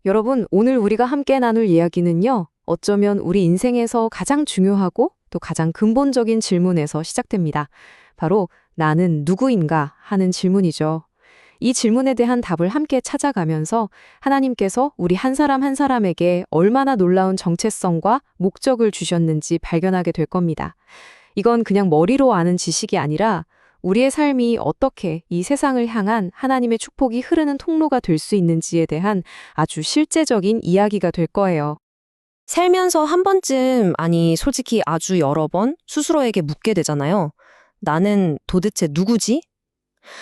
여러분, 오늘 우리가 함께 나눌 이야기는요, 어쩌면 우리 인생에서 가장 중요하고 또 가장 근본적인 질문에서 시작됩니다. 바로 나는 누구인가 하는 질문이죠. 이 질문에 대한 답을 함께 찾아가면서 하나님께서 우리 한 사람 한 사람에게 얼마나 놀라운 정체성과 목적을 주셨는지 발견하게 될 겁니다. 이건 그냥 머리로 아는 지식이 아니라 우리의 삶이 어떻게 이 세상을 향한 하나님의 축복이 흐르는 통로가 될 수 있는지에 대한 아주 실제적인 이야기가 될 거예요. 살면서 한 번쯤, 아니, 솔직히 아주 여러 번 스스로에게 묻게 되잖아요. 나는 도대체 누구지?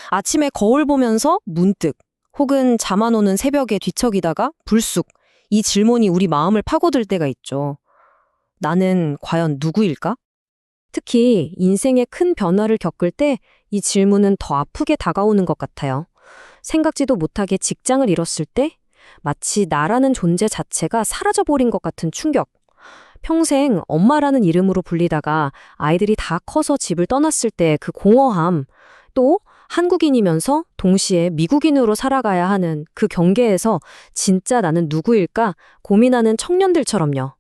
아침에 거울 보면서 문득, 혹은 잠 안 오는 새벽에 뒤척이다가 불쑥, 이 질문이 우리 마음을 파고들 때가 있죠. 나는 과연 누구일까? 특히 인생의 큰 변화를 겪을 때 이 질문은 더 아프게 다가오는 것 같아요. 생각지도 못하게 직장을 잃었을 때 마치 나라는 존재 자체가 사라져버린 것 같은 충격. 평생 엄마라는 이름으로 불리다가 아이들이 다 커서 집을 떠났을 때 그 공허함, 또 한국인이면서 동시에 미국인으로 살아가야 하는 그 경계에서 진짜 나는 누구일까 고민하는 청년들처럼요.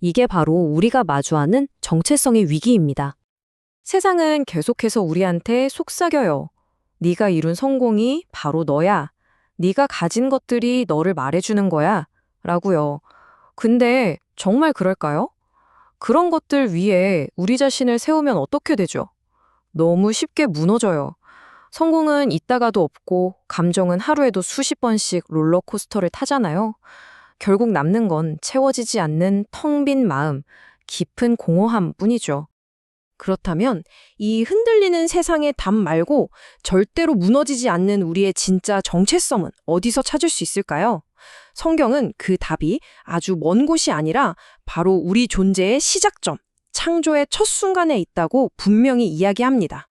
이게 바로 우리가 마주하는 정체성의 위기입니다. 세상은 계속해서 우리한테 속삭여요. 네가 이룬 성공이 바로 너야. 네가 가진 것들이 너를 말해주는 거야. 라고요. 근데 정말 그럴까요? 그런 것들 위에 우리 자신을 세우면 어떻게 되죠? 너무 쉽게 무너져요. 성공은 있다가도 없고 감정은 하루에도 수십 번씩 롤러코스터를 타잖아요. 결국 남는 건 채워지지 않는 텅 빈 마음, 깊은 공허함 뿐이죠. 그렇다면 이 흔들리는 세상의 답 말고 절대로 무너지지 않는 우리의 진짜 정체성은 어디서 찾을 수 있을까요? 성경은 그 답이 아주 먼 곳이 아니라 바로 우리 존재의 시작점, 창조의 첫 순간에 있다고 분명히 이야기합니다.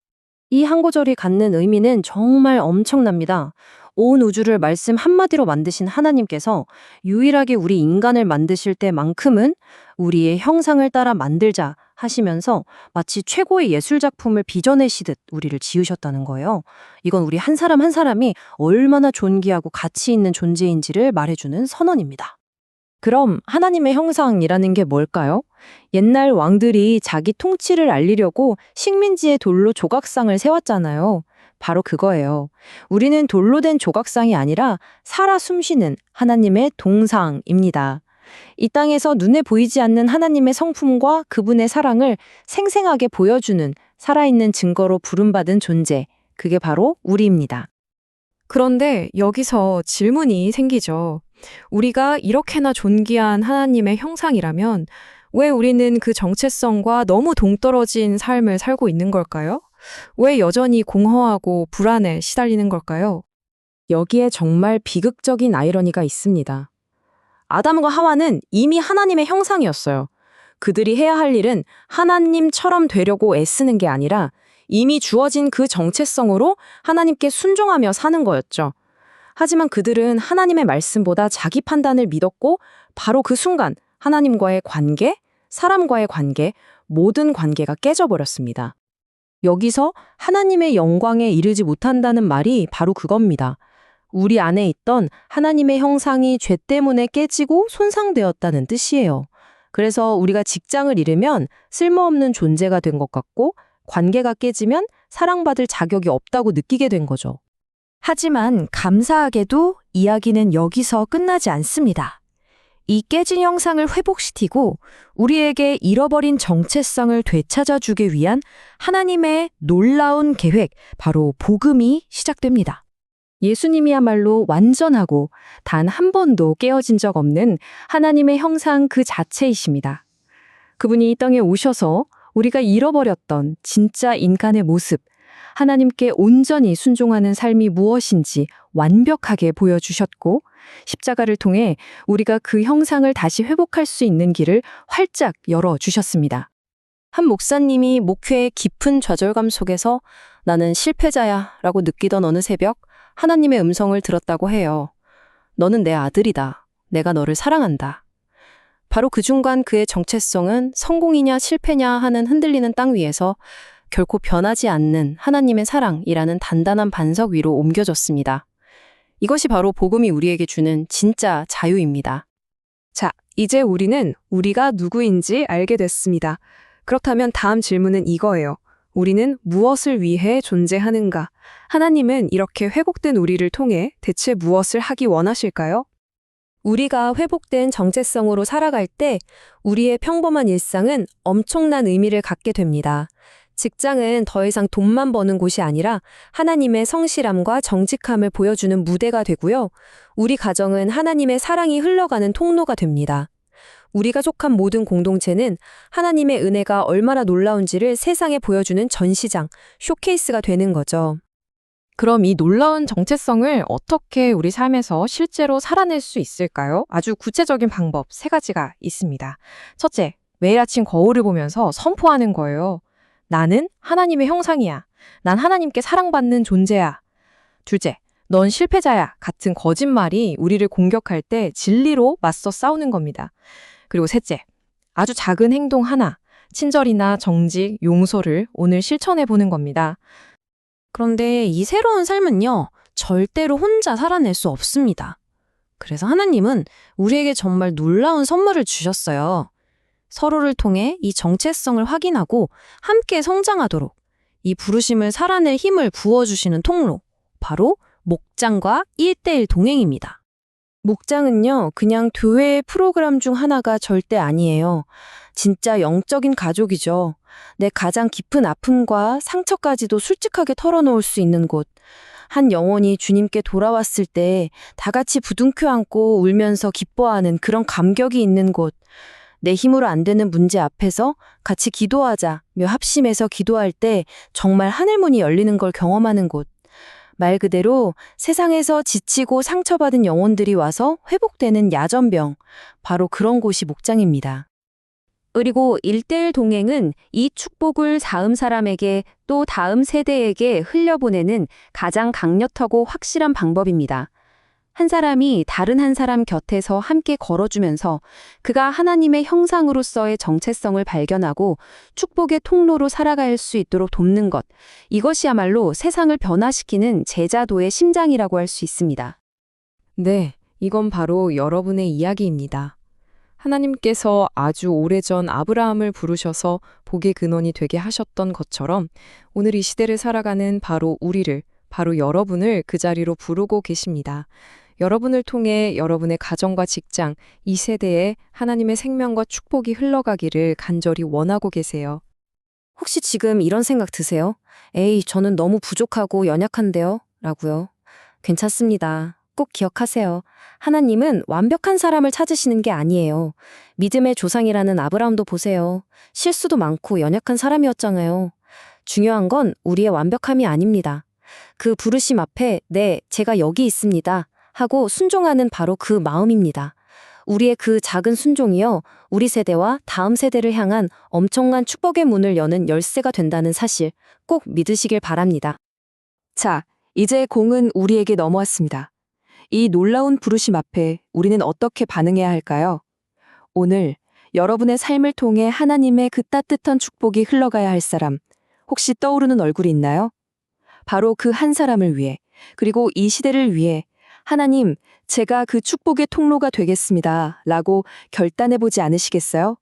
이 한 구절이 갖는 의미는 정말 엄청납니다. 온 우주를 말씀 한마디로 만드신 하나님께서 유일하게 우리 인간을 만드실 때만큼은 우리의 형상을 따라 만들자 하시면서 마치 최고의 예술작품을 빚어내시듯 우리를 지으셨다는 거예요. 이건 우리 한 사람 한 사람이 얼마나 존귀하고 가치 있는 존재인지를 말해주는 선언입니다. 그럼 하나님의 형상이라는 게 뭘까요? 옛날 왕들이 자기 통치를 알리려고 식민지에 돌로 조각상을 세웠잖아요. 바로 그거예요. 우리는 돌로 된 조각상이 아니라 살아 숨쉬는 하나님의 동상입니다. 이 땅에서 눈에 보이지 않는 하나님의 성품과 그분의 사랑을 생생하게 보여주는 살아있는 증거로 부름받은 존재, 그게 바로 우리입니다. 그런데 여기서 질문이 생기죠. 우리가 이렇게나 존귀한 하나님의 형상이라면 왜 우리는 그 정체성과 너무 동떨어진 삶을 살고 있는 걸까요? 왜 여전히 공허하고 불안에 시달리는 걸까요? 여기에 정말 비극적인 아이러니가 있습니다. 아담과 하와는 이미 하나님의 형상이었어요. 그들이 해야 할 일은 하나님처럼 되려고 애쓰는 게 아니라 이미 주어진 그 정체성으로 하나님께 순종하며 사는 거였죠. 하지만 그들은 하나님의 말씀보다 자기 판단을 믿었고 바로 그 순간 하나님과의 관계, 사람과의 관계, 모든 관계가 깨져버렸습니다. 여기서 하나님의 영광에 이르지 못한다는 말이 바로 그겁니다. 우리 안에 있던 하나님의 형상이 죄 때문에 깨지고 손상되었다는 뜻이에요. 그래서 우리가 직장을 잃으면 쓸모없는 존재가 된 것 같고 관계가 깨지면 사랑받을 자격이 없다고 느끼게 된 거죠. 하지만 감사하게도 이야기는 여기서 끝나지 않습니다. 이 깨진 형상을 회복시키고 우리에게 잃어버린 정체성을 되찾아주기 위한 하나님의 놀라운 계획, 바로 복음이 시작됩니다. 예수님이야말로 완전하고 단 한 번도 깨어진 적 없는 하나님의 형상 그 자체이십니다. 그분이 이 땅에 오셔서 우리가 잃어버렸던 진짜 인간의 모습, 하나님께 온전히 순종하는 삶이 무엇인지 완벽하게 보여주셨고 십자가를 통해 우리가 그 형상을 다시 회복할 수 있는 길을 활짝 열어주셨습니다. 한 목사님이 목회의 깊은 좌절감 속에서 나는 실패자야 라고 느끼던 어느 새벽 하나님의 음성을 들었다고 해요. 너는 내 아들이다. 내가 너를 사랑한다. 바로 그 순간 그의 정체성은 성공이냐 실패냐 하는 흔들리는 땅 위에서 결코 변하지 않는 하나님의 사랑이라는 단단한 반석 위로 옮겨졌습니다. 이것이 바로 복음이 우리에게 주는 진짜 자유입니다. 자, 이제 우리는 우리가 누구인지 알게 됐습니다. 그렇다면 다음 질문은 이거예요. 우리는 무엇을 위해 존재하는가? 하나님은 이렇게 회복된 우리를 통해 대체 무엇을 하기 원하실까요? 우리가 회복된 정체성으로 살아갈 때 우리의 평범한 일상은 엄청난 의미를 갖게 됩니다. 직장은 더 이상 돈만 버는 곳이 아니라 하나님의 성실함과 정직함을 보여주는 무대가 되고요. 우리 가정은 하나님의 사랑이 흘러가는 통로가 됩니다. 우리가 속한 모든 공동체는 하나님의 은혜가 얼마나 놀라운지를 세상에 보여주는 전시장, 쇼케이스가 되는 거죠. 그럼 이 놀라운 정체성을 어떻게 우리 삶에서 실제로 살아낼 수 있을까요? 아주 구체적인 방법 3가지가 있습니다. 첫째, 매일 아침 거울을 보면서 선포하는 거예요. 나는 하나님의 형상이야. 난 하나님께 사랑받는 존재야. 둘째, 넌 실패자야. 같은 거짓말이 우리를 공격할 때 진리로 맞서 싸우는 겁니다. 그리고 셋째, 아주 작은 행동 하나, 친절이나 정직, 용서를 오늘 실천해 보는 겁니다. 그런데 이 새로운 삶은요, 절대로 혼자 살아낼 수 없습니다. 그래서 하나님은 우리에게 정말 놀라운 선물을 주셨어요. 서로를 통해 이 정체성을 확인하고 함께 성장하도록 이 부르심을 살아낼 힘을 부어주시는 통로, 바로 목장과 1:1 동행입니다. 목장은요, 그냥 교회의 프로그램 중 하나가 절대 아니에요. 진짜 영적인 가족이죠. 내 가장 깊은 아픔과 상처까지도 솔직하게 털어놓을 수 있는 곳. 한 영혼이 주님께 돌아왔을 때 다 같이 부둥켜 안고 울면서 기뻐하는 그런 감격이 있는 곳. 내 힘으로 안 되는 문제 앞에서 같이 기도하자며 합심해서 기도할 때 정말 하늘문이 열리는 걸 경험하는 곳. 말 그대로 세상에서 지치고 상처받은 영혼들이 와서 회복되는 야전병. 바로 그런 곳이 목장입니다. 그리고 1:1 동행은 이 축복을 다음 사람에게 또 다음 세대에게 흘려보내는 가장 강력하고 확실한 방법입니다. 한 사람이 다른 한 사람 곁에서 함께 걸어주면서 그가 하나님의 형상으로서의 정체성을 발견하고 축복의 통로로 살아갈 수 있도록 돕는 것. 이것이야말로 세상을 변화시키는 제자도의 심장이라고 할 수 있습니다. 네, 이건 바로 여러분의 이야기입니다. 하나님께서 아주 오래전 아브라함을 부르셔서 복의 근원이 되게 하셨던 것처럼 오늘 이 시대를 살아가는 바로 우리를, 바로 여러분을 그 자리로 부르고 계십니다. 여러분을 통해 여러분의 가정과 직장, 이 세대에 하나님의 생명과 축복이 흘러가기를 간절히 원하고 계세요. 혹시 지금 이런 생각 드세요? 에이, 저는 너무 부족하고 연약한데요? 라고요. 괜찮습니다. 꼭 기억하세요. 하나님은 완벽한 사람을 찾으시는 게 아니에요. 믿음의 조상이라는 아브라함도 보세요. 실수도 많고 연약한 사람이었잖아요. 중요한 건 우리의 완벽함이 아닙니다. 그 부르심 앞에 네, 제가 여기 있습니다 하고 순종하는 바로 그 마음입니다. 우리의 그 작은 순종이요, 우리 세대와 다음 세대를 향한 엄청난 축복의 문을 여는 열쇠가 된다는 사실 꼭 믿으시길 바랍니다. 자, 이제 공은 우리에게 넘어왔습니다. 이 놀라운 부르심 앞에 우리는 어떻게 반응해야 할까요? 오늘 여러분의 삶을 통해 하나님의 그 따뜻한 축복이 흘러가야 할 사람, 혹시 떠오르는 얼굴이 있나요? 바로 그 한 사람을 위해, 그리고 이 시대를 위해 하나님, 제가 그 축복의 통로가 되겠습니다 라고 결단해보지 않으시겠어요?